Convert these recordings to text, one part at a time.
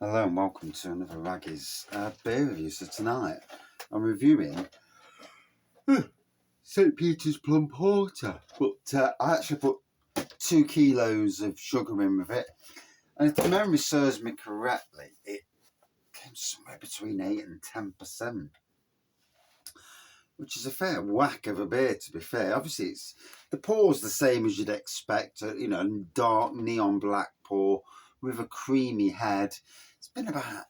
Hello and welcome to another Wraggys beer review. So tonight I'm reviewing St. Peter's Plum Porter, but I actually put 2 kilos of sugar in with it, and if the memory serves me correctly, it came somewhere between 8 and 10%, which is a fair whack of a beer, to be fair. Obviously, the pour's the same as you'd expect, dark neon black pour with a creamy head. It's been about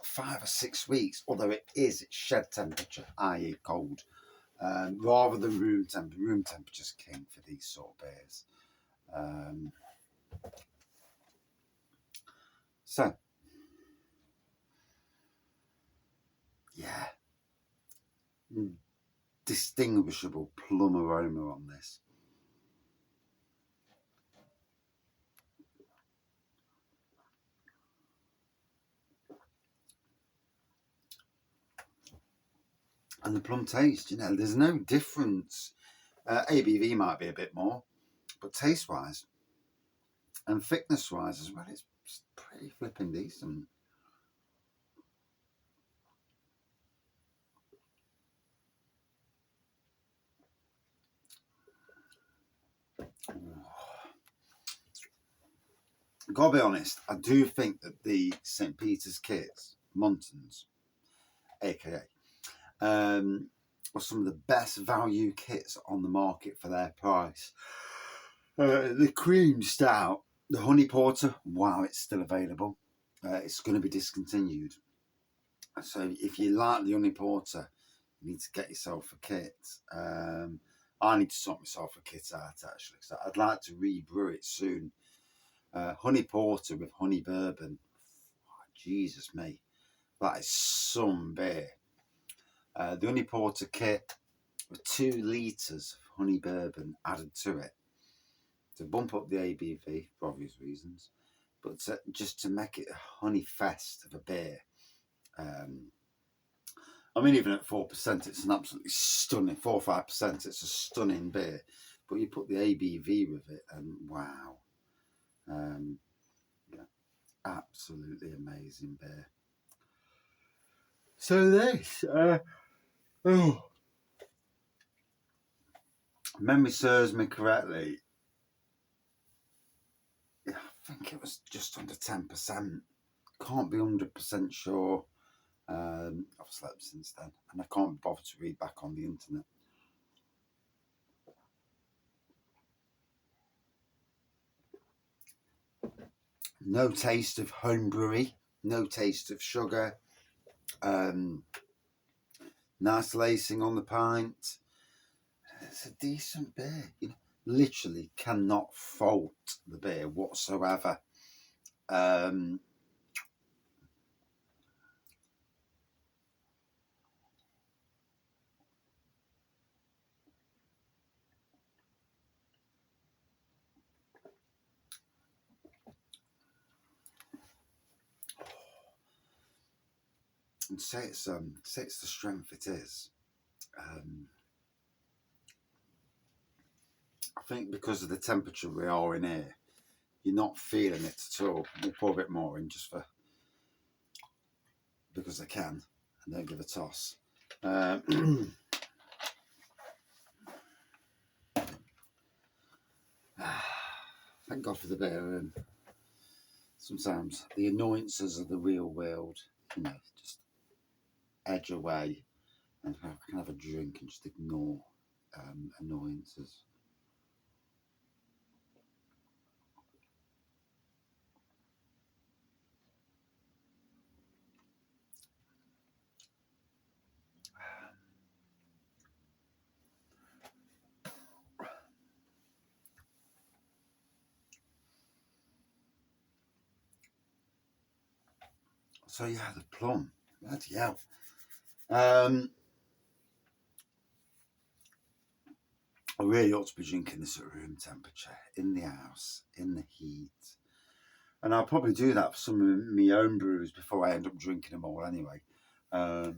5 or 6 weeks, although it's shed temperature, i.e. cold, rather than room temperature. Room temperature's king for these sort of beers. So, yeah, distinguishable plum aroma on this. And the plum taste, there's no difference. ABV might be a bit more, but taste-wise and thickness-wise as well, it's pretty flipping decent. Gotta be honest, I do think that the St. Peter's kits, Muntons, aka, are some of the best value kits on the market for their price. The cream stout, the honey porter, wow, it's still available. It's going to be discontinued. So if you like the honey porter, you need to get yourself a kit. I need to sort myself a kit out actually, so I'd like to rebrew it soon. Honey porter with honey bourbon. Oh, Jesus me, that is some beer. The honey porter kit with 2 litres of honey bourbon added to it to bump up the ABV for obvious reasons, but just to make it a honey fest of a beer. I mean, even at 4%, it's an absolutely stunning, 4 or 5%, it's a stunning beer. But you put the ABV with it, and wow. Yeah, absolutely amazing beer. So this, memory serves me correctly, I think it was just under 10%. Can't be 100% sure. I've slept since then, and I can't bother to read back on the internet. No taste of homebrewy, no taste of sugar. Nice lacing on the pint. It's a decent beer. Literally cannot fault the beer whatsoever. And say it's the strength it is. I think because of the temperature we are in here, you're not feeling it at all. We'll pour a bit more in just because I can, and don't give a toss. Thank God for the beer. Sometimes the annoyances of the real world, just edge away, and I can have a drink and just ignore annoyances. So yeah, the plum, bloody hell. I really ought to be drinking this at room temperature, in the house, in the heat. And I'll probably do that for some of my own brews before I end up drinking them all anyway. Do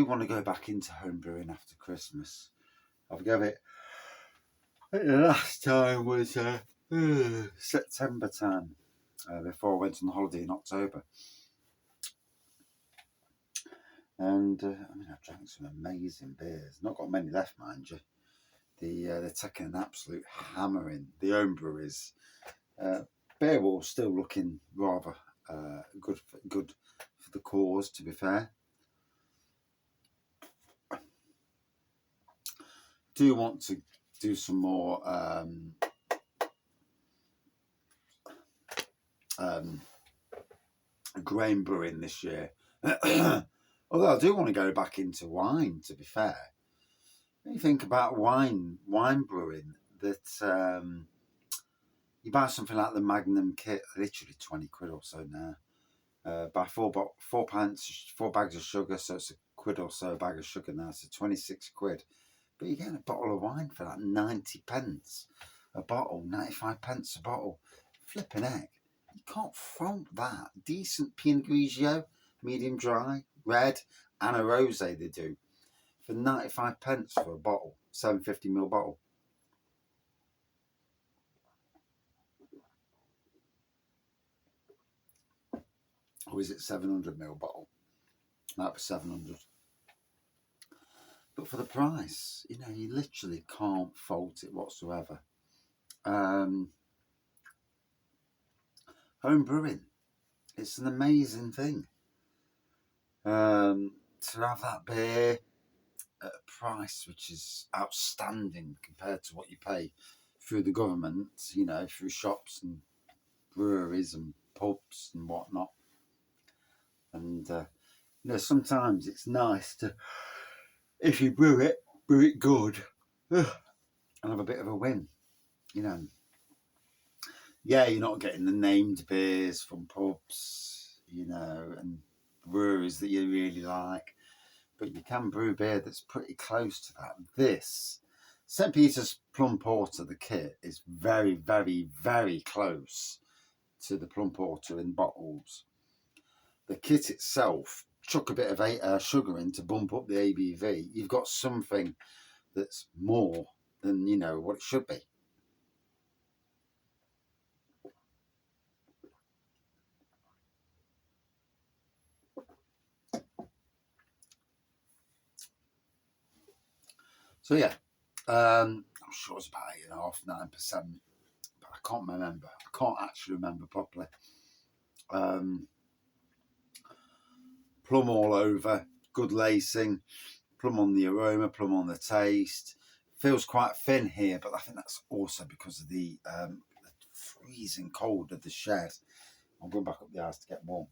want to go back into home brewing after Christmas. I've got it. I think the last time was September time. before I went on holiday in October. And I mean, I've drank some amazing beers. Not got many left, mind you. They're taking an absolute hammering. The Homebrew is. Beer Wall's still looking rather good for the cause, to be fair. Do want to do some more grain brewing this year. Although I do want to go back into wine, to be fair. When you think about wine brewing, that you buy something like the Magnum kit, literally 20 quid or so now. Buy four bags of sugar, so it's a quid or so a bag of sugar now, so 26 quid. But you're getting a bottle of wine for like 90 pence a bottle, 95 pence a bottle. Flipping heck. You can't fault that. Decent Pinot Grigio, medium dry, red, and a rosé they do. For 95 pence for a bottle, 750ml bottle. Or is it 700ml bottle? That was 700. But for the price, you know, you literally can't fault it whatsoever. Home brewing, it's an amazing thing. To have that beer at a price which is outstanding compared to what you pay through the government, you know, through shops and breweries and pubs and whatnot. And you know, sometimes it's nice to, if you brew it good and have a bit of a win, you know. Yeah, you're not getting the named beers from pubs, you know, and breweries that you really like, but you can brew beer that's pretty close to that. This St. Peter's Plum Porter, the kit, is very, very, very close to the Plum Porter in bottles. The kit itself, chuck a bit of sugar in to bump up the ABV. You've got something that's more than, you know, what it should be. So yeah, I'm sure it's about 8.5%, 9%, but I can't remember. I can't actually remember properly. Plum all over, good lacing, plum on the aroma, plum on the taste. Feels quite thin here, but I think that's also because of the freezing cold of the shed. I'll go back up the house to get warm.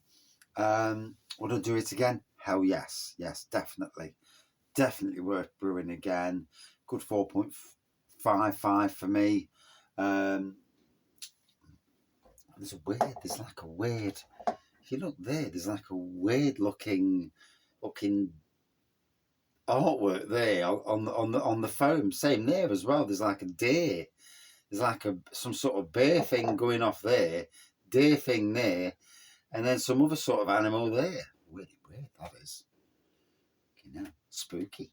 Would I do it again? Hell yes. Yes, definitely. Definitely worth brewing again. Good 4.55 for me. There's like a weird, if you look there, there's like a weird looking artwork there on the foam. Same there as well. There's like a deer. There's like some sort of bear thing going off there, deer thing there, and then some other sort of animal there. Really weird that is. You know, spooky.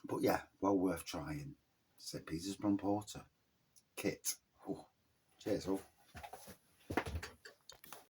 But yeah, well worth trying. St. Peter's Plum Porter kit. Ooh, cheers all.